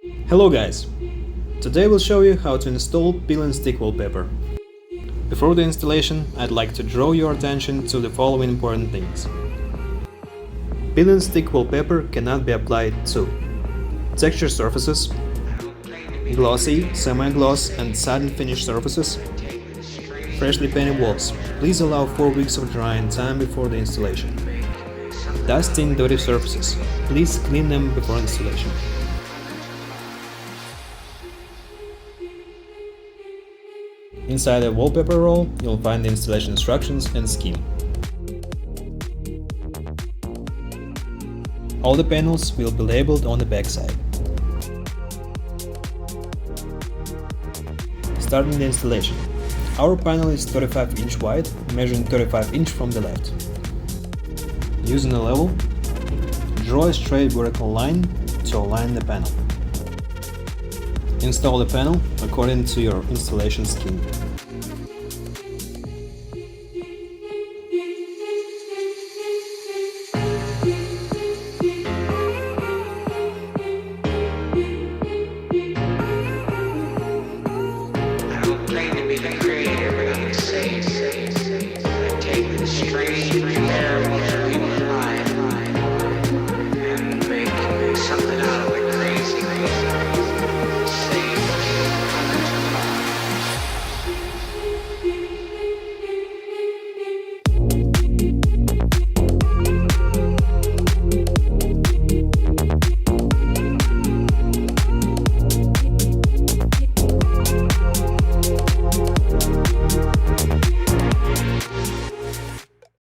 Hello guys! Today we'll show you how to install peel and stick wallpaper. Before the installation, I'd like to draw your attention to the following important things. Peel and stick wallpaper cannot be applied to texture surfaces, glossy, semi-gloss and satin finish surfaces, freshly painted walls. Please allow 4 weeks of drying time before the installation. Dusty and dirty surfaces. Please clean them before installation. Inside the wallpaper roll, you'll find the installation instructions and scheme. All the panels will be labeled on the back side. Starting the installation. Our panel is 35 inch wide, measuring 35 inch from the left. Using a level, draw a straight vertical line to align the panel. Install the panel according to your installation scheme.